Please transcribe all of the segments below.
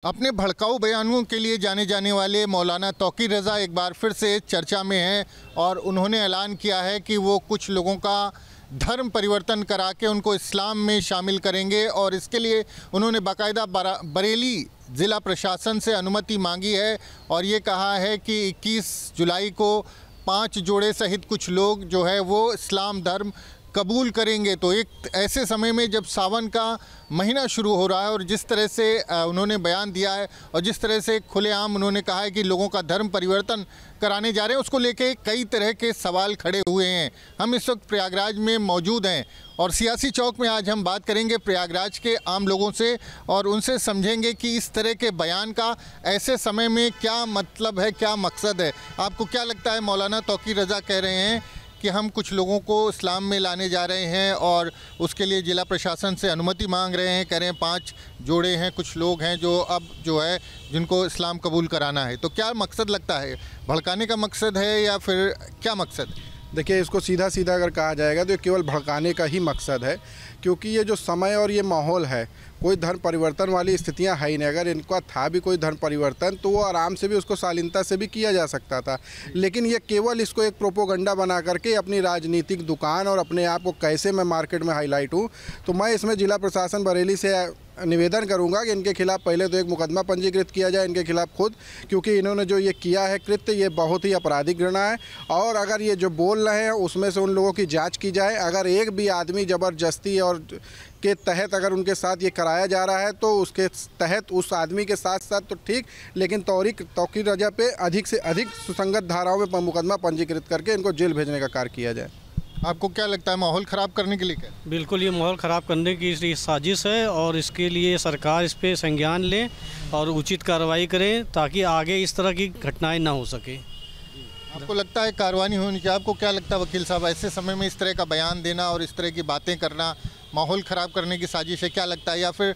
अपने भड़काऊ बयानों के लिए जाने जाने वाले मौलाना तौकीर रज़ा एक बार फिर से चर्चा में हैं और उन्होंने ऐलान किया है कि वो कुछ लोगों का धर्म परिवर्तन करा के उनको इस्लाम में शामिल करेंगे और इसके लिए उन्होंने बाकायदा बरेली ज़िला प्रशासन से अनुमति मांगी है और ये कहा है कि 21 जुलाई को 5 जोड़े सहित कुछ लोग जो है वो इस्लाम धर्म कबूल करेंगे। तो एक ऐसे समय में जब सावन का महीना शुरू हो रहा है और जिस तरह से उन्होंने बयान दिया है और जिस तरह से खुलेआम उन्होंने कहा है कि लोगों का धर्म परिवर्तन कराने जा रहे हैं, उसको लेके कई तरह के सवाल खड़े हुए हैं। हम इस वक्त प्रयागराज में मौजूद हैं और सियासी चौक में आज हम बात करेंगे प्रयागराज के आम लोगों से और उनसे समझेंगे कि इस तरह के बयान का ऐसे समय में क्या मतलब है, क्या मकसद है। आपको क्या लगता है? मौलाना तौकीर रज़ा कह रहे हैं कि हम कुछ लोगों को इस्लाम में लाने जा रहे हैं और उसके लिए ज़िला प्रशासन से अनुमति मांग रहे हैं। कह रहे हैं 5 जोड़े हैं, कुछ लोग हैं जो अब जो है जिनको इस्लाम कबूल कराना है। तो क्या मकसद लगता है? भड़काने का मकसद है या फिर क्या मकसद? देखिए, इसको सीधा सीधा अगर कहा जाएगा तो ये केवल भड़काने का ही मकसद है, क्योंकि ये जो समय और ये माहौल है, कोई धर्म परिवर्तन वाली स्थितियां है ही नहीं। अगर इनका था भी कोई धर्म परिवर्तन तो वो आराम से भी उसको शालीनता से भी किया जा सकता था, लेकिन ये केवल इसको एक प्रोपोगंडा बना करके अपनी राजनीतिक दुकान और अपने आप को कैसे मैं मार्केट में हाईलाइट हूँ। तो मैं इसमें जिला प्रशासन बरेली से निवेदन करूंगा कि इनके खिलाफ़ पहले तो एक मुकदमा पंजीकृत किया जाए इनके खिलाफ़ खुद, क्योंकि इन्होंने जो ये किया है कृत्य, ये बहुत ही आपराधिक घृणा है। और अगर ये जो बोल रहे हैं उसमें से उन लोगों की जांच की जाए। अगर एक भी आदमी ज़बरदस्ती और के तहत अगर उनके साथ ये कराया जा रहा है तो उसके तहत उस आदमी के साथ साथ तो ठीक, लेकिन तौकीर रज़ा पे अधिक से अधिक सुसंगत धाराओं में मुकदमा पंजीकृत करके इनको जेल भेजने का कार्य किया जाए। आपको क्या लगता है, माहौल ख़राब करने के लिए क्या? बिल्कुल, ये माहौल ख़राब करने की साजिश है और इसके लिए सरकार इस पे संज्ञान ले और उचित कार्रवाई करे ताकि आगे इस तरह की घटनाएं ना हो सके। आपको लगता है कार्रवाई होनी चाहिए? आपको क्या लगता है वकील साहब, ऐसे समय में इस तरह का बयान देना और इस तरह की बातें करना माहौल ख़राब करने की साजिश है? क्या लगता है? या फिर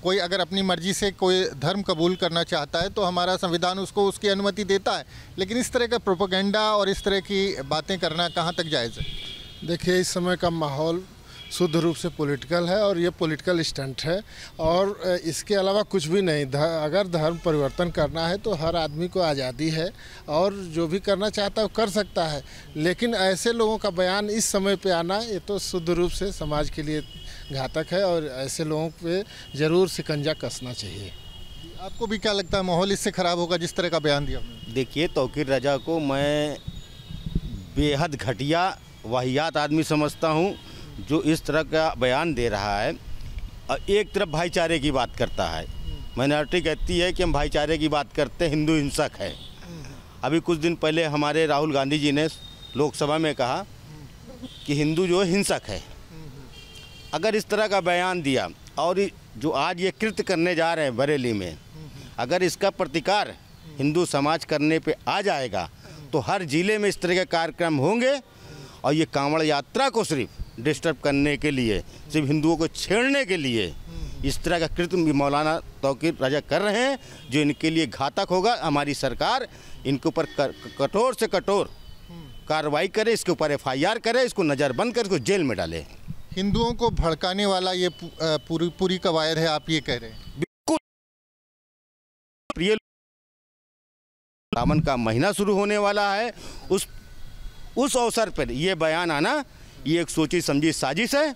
कोई अगर अपनी मर्ज़ी से कोई धर्म कबूल करना चाहता है तो हमारा संविधान उसको उसकी अनुमति देता है, लेकिन इस तरह का प्रोपेगेंडा और इस तरह की बातें करना कहाँ तक जायज़ है? देखिए, इस समय का माहौल शुद्ध रूप से पॉलिटिकल है और ये पॉलिटिकल स्टंट है और इसके अलावा कुछ भी नहीं। अगर धर्म परिवर्तन करना है तो हर आदमी को आज़ादी है और जो भी करना चाहता है वो कर सकता है, लेकिन ऐसे लोगों का बयान इस समय पे आना ये तो शुद्ध रूप से समाज के लिए घातक है और ऐसे लोगों पे ज़रूर शिकंजा कसना चाहिए। आपको भी क्या लगता है माहौल इससे ख़राब होगा जिस तरह का बयान दिया? देखिए, तौकीर रज़ा को मैं बेहद घटिया वाहियात आदमी समझता हूँ जो इस तरह का बयान दे रहा है। एक तरफ भाईचारे की बात करता है, माइनॉरिटी कहती है कि हम भाईचारे की बात करते हैं, हिंदू हिंसक है। अभी कुछ दिन पहले हमारे राहुल गांधी जी ने लोकसभा में कहा कि हिंदू जो है हिंसक है। अगर इस तरह का बयान दिया और जो आज ये कृत्य करने जा रहे हैं बरेली में, अगर इसका प्रतिकार हिंदू समाज करने पे आ जाएगा तो हर ज़िले में इस तरह के कार्यक्रम होंगे और ये कांवड़ यात्रा को सिर्फ डिस्टर्ब करने के लिए, सिर्फ हिंदुओं को छेड़ने के लिए इस तरह का कृत्य मौलाना तौकीर रज़ा कर रहे हैं जो इनके लिए घातक होगा। हमारी सरकार इनके ऊपर कठोर से कठोर कार्रवाई करे, इसके ऊपर FIR करे, इसको नज़रबंद कर इसको जेल में डाले। हिंदुओं को भड़काने वाला ये पूरी कवायद है, आप ये कह रहे हैं? बिल्कुल। प्रिय, सावन का महीना शुरू होने वाला है, उस अवसर पर यह बयान आना ये एक सोची समझी साजिश है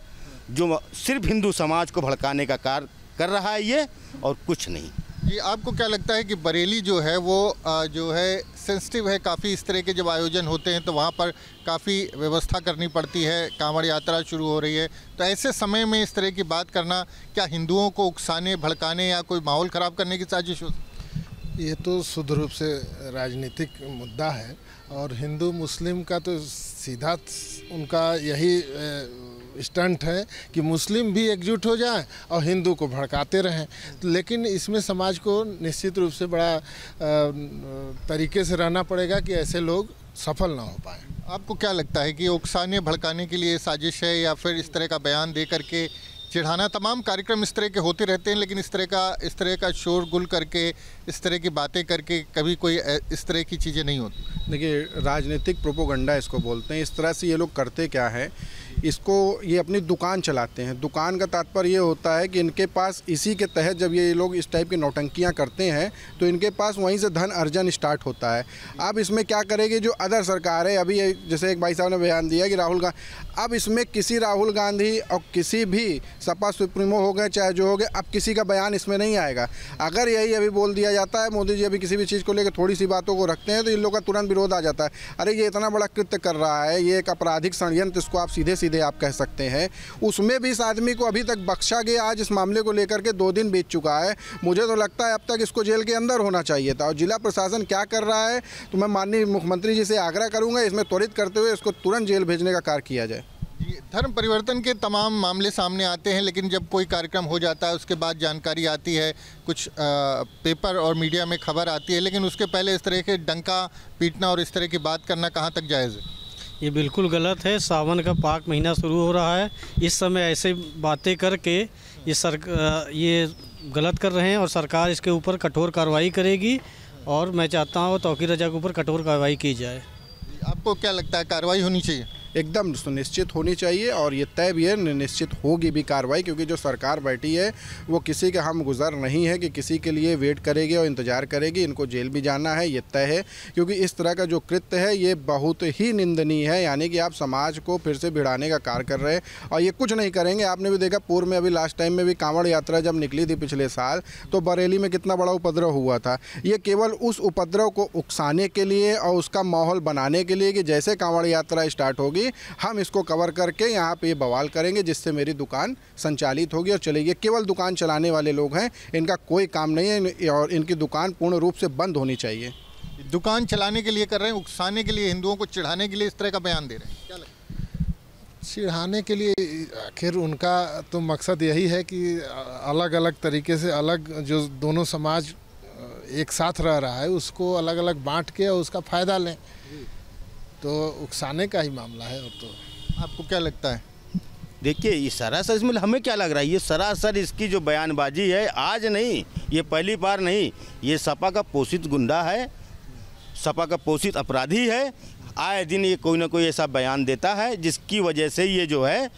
जो सिर्फ हिंदू समाज को भड़काने का कार्य कर रहा है ये, और कुछ नहीं। ये आपको क्या लगता है कि बरेली जो है वो जो है सेंसिटिव है काफ़ी? इस तरह के जब आयोजन होते हैं तो वहाँ पर काफ़ी व्यवस्था करनी पड़ती है, कांवड़ यात्रा शुरू हो रही है, तो ऐसे समय में इस तरह की बात करना क्या हिंदुओं को उकसाने, भड़काने या कोई माहौल ख़राब करने की साजिश हो? ये तो शुद्ध रूप से राजनीतिक मुद्दा है और हिंदू मुस्लिम का तो सीधा उनका यही स्टंट है कि मुस्लिम भी एकजुट हो जाएं और हिंदू को भड़काते रहें। लेकिन इसमें समाज को निश्चित रूप से बड़ा तरीके से रहना पड़ेगा कि ऐसे लोग सफल ना हो पाएँ। आपको क्या लगता है कि उकसाने भड़काने के लिए साजिश है या फिर इस तरह का बयान दे करके चिढ़ाना? तमाम कार्यक्रम इस तरह के होते रहते हैं, लेकिन इस तरह का शोरगुल करके, इस तरह की बातें करके कभी कोई इस तरह की चीज़ें नहीं होती। देखिए, राजनीतिक प्रोपोगंडा इसको बोलते हैं। इस तरह से ये लोग करते क्या है, इसको ये अपनी दुकान चलाते हैं। दुकान का तात्पर्य ये होता है कि इनके पास इसी के तहत जब ये लोग इस टाइप की नौटंकियाँ करते हैं तो इनके पास वहीं से धन अर्जन स्टार्ट होता है। अब इसमें क्या करेगी जो अदर सरकार है, अभी जैसे एक भाई साहब ने बयान दिया कि राहुल गांधी, अब इसमें किसी राहुल गांधी और किसी भी सपा सुप्रीमो हो गए चाहे जो हो गए, अब किसी का बयान इसमें नहीं आएगा। अगर यही अभी बोल दिया जाता है मोदी जी अभी किसी भी चीज़ को लेकर थोड़ी सी बातों को रखते हैं तो इन लोगों का तुरंत विरोध आ जाता है। अरे ये इतना बड़ा कृत्य कर रहा है, ये एक आपराधिक षड्यंत्र इसको आप सीधे सीधे आप कह सकते हैं। उसमें भी इस आदमी को अभी तक बख्शा गया, आज इस मामले को लेकर के 2 दिन बीत चुका है। मुझे तो लगता है अब तक इसको जेल के अंदर होना चाहिए था। और जिला प्रशासन क्या कर रहा है तो मैं माननीय मुख्यमंत्री जी से आग्रह करूँगा इसमें त्वरित करते हुए इसको तुरंत जेल भेजने का कार्य किया जाए। धर्म परिवर्तन के तमाम मामले सामने आते हैं, लेकिन जब कोई कार्यक्रम हो जाता है उसके बाद जानकारी आती है, कुछ पेपर और मीडिया में खबर आती है, लेकिन उसके पहले इस तरह के डंका पीटना और इस तरह की बात करना कहाँ तक जायज़ है? ये बिल्कुल गलत है। सावन का पाक महीना शुरू हो रहा है, इस समय ऐसे बातें करके ये गलत कर रहे हैं और सरकार इसके ऊपर कठोर कार्रवाई करेगी और मैं चाहता हूँ तौकीर रजा के ऊपर कठोर कार्रवाई की जाए। आपको क्या लगता है कार्रवाई होनी चाहिए? एकदम सुनिश्चित होनी चाहिए और ये तय भी है, निश्चित होगी भी कार्रवाई, क्योंकि जो सरकार बैठी है वो किसी के हम गुज़र नहीं है कि किसी के लिए वेट करेगी और इंतज़ार करेगी। इनको जेल भी जाना है, ये तय है, क्योंकि इस तरह का जो कृत्य है ये बहुत ही निंदनीय है। यानी कि आप समाज को फिर से भिड़ाने का कार्य कर रहे हैं और ये कुछ नहीं करेंगे। आपने भी देखा पूर्व में अभी लास्ट टाइम में भी कांवड़ यात्रा जब निकली थी पिछले साल तो बरेली में कितना बड़ा उपद्रव हुआ था। ये केवल उस उपद्रव को उकसाने के लिए और उसका माहौल बनाने के लिए कि जैसे कांवड़ यात्रा स्टार्ट होगी हम इसको कवर करके यहाँ पे बवाल करेंगे जिससे मेरी दुकान संचालित होगी और चलेगी। केवल दुकान चलाने वाले लोग हैं, इनका कोई काम नहीं है और इनकी दुकान पूर्ण रूप से बंद होनी चाहिए। दुकान चलाने के लिए कर रहे हैं, उकसाने के लिए, हिंदुओं को चिढ़ाने के लिए इस तरह का बयान दे रहे हैं, क्या लगता है? चिढ़ाने के लिए आखिर उनका तो मकसद यही है कि अलग अलग तरीके से अलग जो दोनों समाज एक साथ रह रहा है उसको अलग अलग बांट के और उसका फ़ायदा लें, तो उकसाने का ही मामला है। और तो आपको क्या लगता है? देखिए ये सरासर इसमें हमें क्या लग रहा है, ये सरासर इसकी जो बयानबाजी है आज नहीं, ये पहली बार नहीं, ये सपा का पोषित गुंडा है, सपा का पोषित अपराधी है। आए दिन ये कोई ना कोई ऐसा बयान देता है जिसकी वजह से ये जो है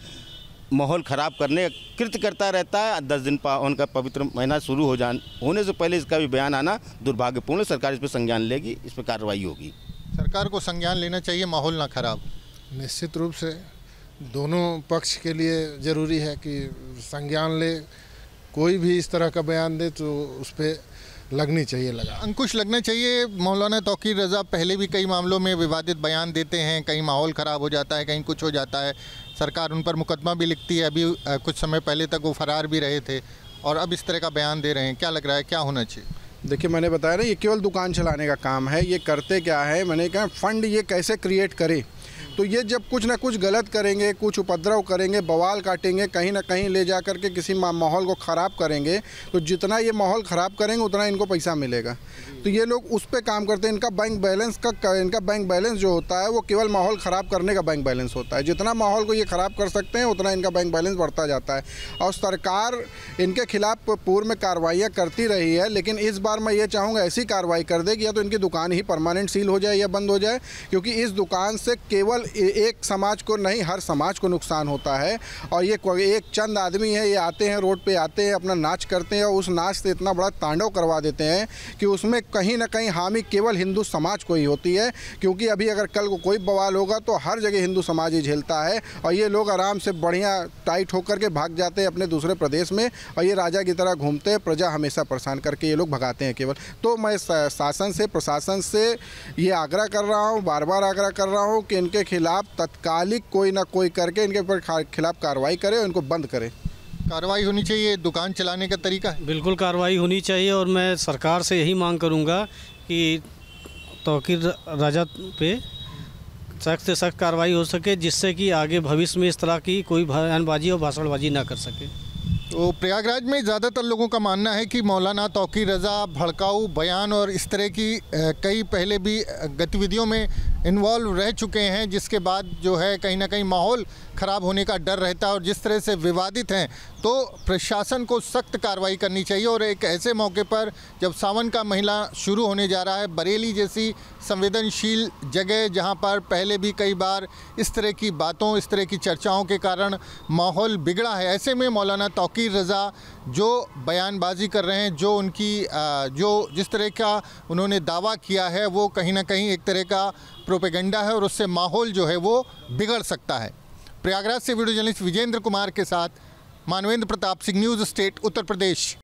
माहौल ख़राब करने का कृत्य करता रहता है। 10 दिन पावन का पवित्र महीना शुरू होने से पहले इसका भी बयान आना दुर्भाग्यपूर्ण। सरकार इस पर संज्ञान लेगी, इस पर कार्रवाई होगी। सरकार को संज्ञान लेना चाहिए, माहौल ना खराब। निश्चित रूप से दोनों पक्ष के लिए ज़रूरी है कि संज्ञान ले। कोई भी इस तरह का बयान दे तो उस पर लगनी चाहिए, लगा अंकुश लगना चाहिए। मौलाना तौकीर रज़ा पहले भी कई मामलों में विवादित बयान देते हैं, कहीं माहौल ख़राब हो जाता है, कहीं कुछ हो जाता है, सरकार उन पर मुकदमा भी लिखती है। अभी कुछ समय पहले तक वो फरार भी रहे थे और अब इस तरह का बयान दे रहे हैं, क्या लग रहा है क्या होना चाहिए? देखिए मैंने बताया ना ये केवल दुकान चलाने का काम है। ये करते क्या है, मैंने कहा फंड ये कैसे क्रिएट करे। तो ये जब कुछ ना कुछ गलत करेंगे, कुछ उपद्रव करेंगे, बवाल काटेंगे, कहीं ना कहीं ले जा कर के किसी माहौल को ख़राब करेंगे, तो जितना ये माहौल ख़राब करेंगे उतना इनको पैसा मिलेगा। तो ये लोग उस पर काम करते हैं। इनका बैंक बैलेंस जो होता है वो केवल माहौल ख़राब करने का बैंक बैलेंस होता है। जितना माहौल को ये ख़राब कर सकते हैं उतना इनका बैंक बैलेंस बढ़ता जाता है। और सरकार इनके खिलाफ पूर्व में कार्रवाइयाँ करती रही है, लेकिन इस बार मैं ये चाहूँगा ऐसी कार्रवाई कर दे कि या तो इनकी दुकान ही परमानेंट सील हो जाए या बंद हो जाए, क्योंकि इस दुकान से केवल एक समाज को नहीं हर समाज को नुकसान होता है। और ये एक चंद आदमी है, ये आते हैं रोड पे आते हैं, अपना नाच करते हैं और उस नाच से इतना बड़ा तांडव करवा देते हैं कि उसमें कहीं ना कहीं हामी केवल हिंदू समाज को ही होती है। क्योंकि अभी अगर कल को कोई बवाल होगा तो हर जगह हिंदू समाज ही झेलता है और ये लोग आराम से बढ़िया टाइट होकर के भाग जाते हैं अपने दूसरे प्रदेश में और ये राजा की तरह घूमते हैं, प्रजा हमेशा परेशान करके ये लोग भगाते हैं केवल। तो मैं शासन से प्रशासन से ये आग्रह कर रहा हूँ, बार बार आग्रह कर रहा हूँ कि इनके खिलाफ तत्कालिक कोई ना कोई करके इनके खिलाफ कार्रवाई करे और इनको बंद करे। कार्रवाई होनी चाहिए, दुकान चलाने का तरीका है। बिल्कुल कार्रवाई होनी चाहिए और मैं सरकार से यही मांग करूंगा कि तौकीर रजा पे सख्त से सख्त कार्रवाई हो सके, जिससे कि आगे भविष्य में इस तरह की कोई बयानबाजी और भाषणबाजी ना कर सके। तो प्रयागराज में ज़्यादातर लोगों का मानना है कि मौलाना तौकीर रज़ा भड़काऊ बयान और इस तरह की कई पहले भी गतिविधियों में इन्वॉल्व रह चुके हैं, जिसके बाद जो है कहीं ना कहीं माहौल ख़राब होने का डर रहता है और जिस तरह से विवादित हैं तो प्रशासन को सख्त कार्रवाई करनी चाहिए। और एक ऐसे मौके पर जब सावन का महीना शुरू होने जा रहा है, बरेली जैसी संवेदनशील जगह जहां पर पहले भी कई बार इस तरह की बातों, इस तरह की चर्चाओं के कारण माहौल बिगड़ा है, ऐसे में मौलाना तौकीर रज़ा जो बयानबाजी कर रहे हैं, जो उनकी जो जिस तरह का उन्होंने दावा किया है, वो कहीं ना कहीं एक तरह का प्रोपेगेंडा है और उससे माहौल जो है वो बिगड़ सकता है। प्रयागराज से वीडियो जर्नलिस्ट विजेंद्र कुमार के साथ मानवेंद्र प्रताप सिंह, न्यूज़ स्टेट, उत्तर प्रदेश।